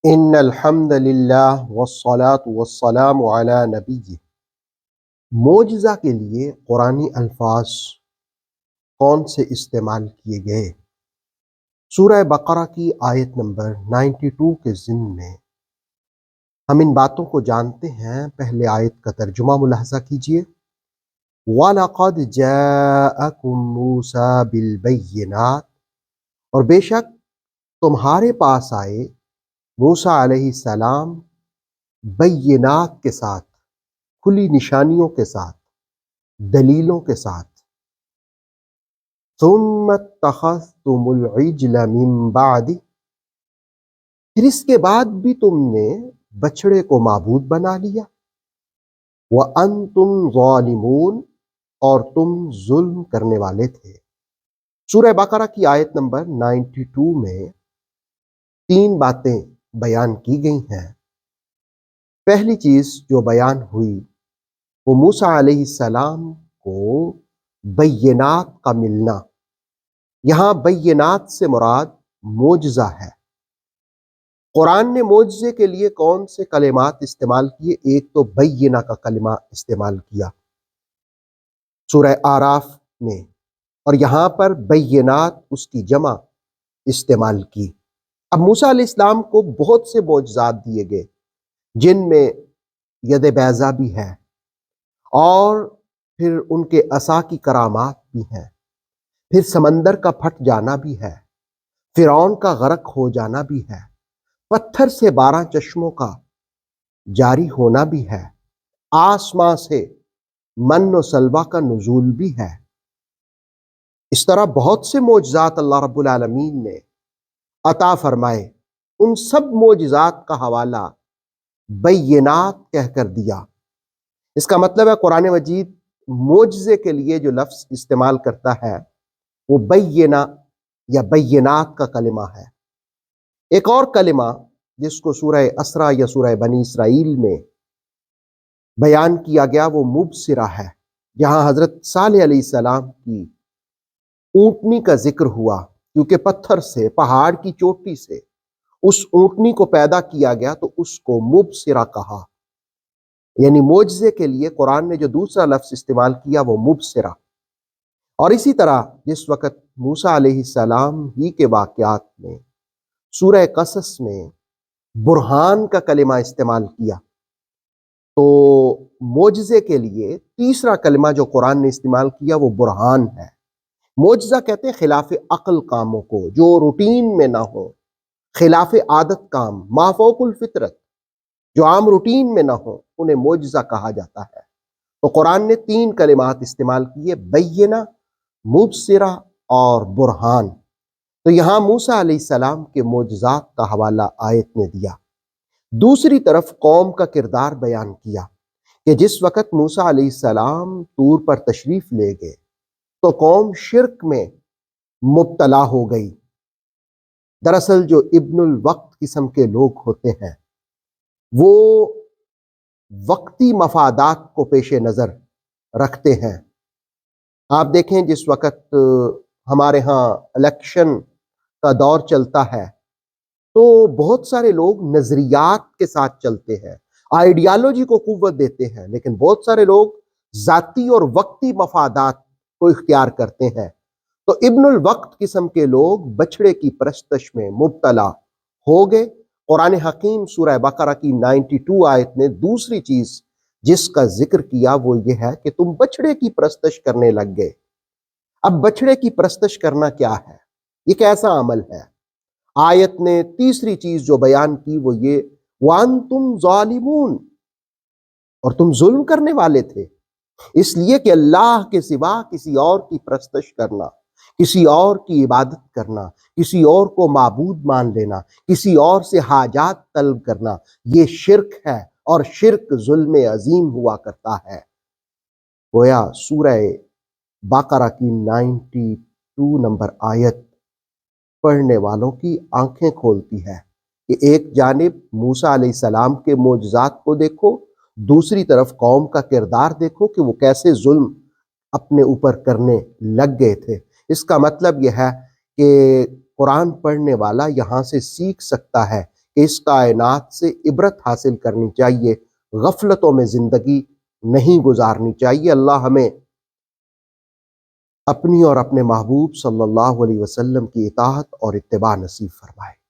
ان الحمد للہ والصلاة والسلام علی نبی۔ معجزہ کے لیے قرآنی الفاظ کون سے استعمال کیے گئے؟ سورہ بقرہ کی آیت نمبر 92 کے ضمن میں ہم ان باتوں کو جانتے ہیں۔ پہلے آیت کا ترجمہ ملاحظہ کیجئے۔ وَلَقَدْ جَاءَكُم مُوسَىٰ بِالْبَيِّنَاتِ، اور بے شک تمہارے پاس آئے موسیٰ علیہ السلام بینات کے ساتھ، کھلی نشانیوں کے ساتھ، دلیلوں کے ساتھ۔ ثم اتخذتم العجل من بعد، پھر اس کے بعد بھی تم نے بچڑے کو معبود بنا لیا۔ وانتم ظالمون، اور تم ظلم کرنے والے تھے۔ سورہ بقرہ کی آیت نمبر 92 میں 3 باتیں بیان کی گئی ہیں۔ پہلی چیز جو بیان ہوئی وہ موسیٰ علیہ السلام کو بینات کا ملنا۔ یہاں بینات سے مراد معجزہ ہے۔ قرآن نے معجزے کے لیے کون سے کلمات استعمال کیے؟ ایک تو بینہ کا کلمہ استعمال کیا سورہ اعراف میں، اور یہاں پر بینات اس کی جمع استعمال کی۔ اب موسیٰ علیہ السلام کو بہت سے معجزات دیے گئے، جن میں ید بیضا بھی ہے، اور پھر ان کے عصا کی کرامات بھی ہیں، پھر سمندر کا پھٹ جانا بھی ہے، فرعون کا غرق ہو جانا بھی ہے، پتھر سے 12 چشموں کا جاری ہونا بھی ہے، آسمان سے من و سلوہ کا نزول بھی ہے۔ اس طرح بہت سے معجزات اللہ رب العالمین نے عطا فرمائے۔ ان سب معجزات کا حوالہ بینات کہہ کر دیا۔ اس کا مطلب ہے قرآن مجید معجزے کے لیے جو لفظ استعمال کرتا ہے وہ بینہ یا بینات کا کلمہ ہے۔ ایک اور کلمہ جس کو سورہ اسرا یا سورہ بنی اسرائیل میں بیان کیا گیا وہ مبصرہ ہے، جہاں حضرت صالح علیہ السلام کی اونٹنی کا ذکر ہوا، کیونکہ پتھر سے، پہاڑ کی چوٹی سے اس اونٹنی کو پیدا کیا گیا تو اس کو مبصرہ کہا۔ یعنی معجزے کے لیے قرآن نے جو دوسرا لفظ استعمال کیا وہ مبصرہ۔ اور اسی طرح جس وقت موسیٰ علیہ السلام ہی کے واقعات میں سورہ قصص میں برہان کا کلمہ استعمال کیا، تو معجزے کے لیے تیسرا کلمہ جو قرآن نے استعمال کیا وہ برہان ہے۔ معجزہ کہتے ہیں خلاف عقل کاموں کو، جو روٹین میں نہ ہو، خلاف عادت کام، ما فوق الفطرت، جو عام روٹین میں نہ ہو، انہیں معجزہ کہا جاتا ہے۔ تو قرآن نے 3 کلمات استعمال کیے، بینہ، مبصرہ اور برہان۔ تو یہاں موسیٰ علیہ السلام کے معجزات کا حوالہ آیت نے دیا۔ دوسری طرف قوم کا کردار بیان کیا کہ جس وقت موسیٰ علیہ السلام طور پر تشریف لے گئے تو قوم شرک میں مبتلا ہو گئی۔ دراصل جو ابن الوقت قسم کے لوگ ہوتے ہیں وہ وقتی مفادات کو پیش نظر رکھتے ہیں۔ آپ دیکھیں جس وقت ہمارے ہاں الیکشن کا دور چلتا ہے تو بہت سارے لوگ نظریات کے ساتھ چلتے ہیں، آئیڈیالوجی کو قوت دیتے ہیں، لیکن بہت سارے لوگ ذاتی اور وقتی مفادات کو اختیار کرتے ہیں۔ تو ابن الوقت قسم کے لوگ بچڑے کی پرستش میں مبتلا ہو گئے۔ قرآن حکیم سورہ بقرہ کی 92 آیت نے دوسری چیز جس کا ذکر کیا وہ یہ ہے کہ تم بچڑے کی پرستش کرنے لگ گئے۔ اب بچڑے کی پرستش کرنا کیا ہے؟ یہ کیسا عمل ہے؟ آیت نے تیسری چیز جو بیان کی وہ یہ وَأَنْتُمْ ظَالِمُونَ، اور تم ظلم کرنے والے تھے، اس لیے کہ اللہ کے سوا کسی اور کی پرستش کرنا، کسی اور کی عبادت کرنا، کسی اور کو معبود مان لینا، کسی اور سے حاجات طلب کرنا، یہ شرک ہے، اور شرک ظلم عظیم ہوا کرتا ہے۔ گویا سورہ بقرہ کی 92 نمبر آیت پڑھنے والوں کی آنکھیں کھولتی ہے کہ ایک جانب موسیٰ علیہ السلام کے معجزات کو دیکھو، دوسری طرف قوم کا کردار دیکھو کہ وہ کیسے ظلم اپنے اوپر کرنے لگ گئے تھے۔ اس کا مطلب یہ ہے کہ قرآن پڑھنے والا یہاں سے سیکھ سکتا ہے کہ اس کائنات سے عبرت حاصل کرنی چاہیے، غفلتوں میں زندگی نہیں گزارنی چاہیے۔ اللہ ہمیں اپنی اور اپنے محبوب صلی اللہ علیہ وسلم کی اطاعت اور اتباع نصیب فرمائے۔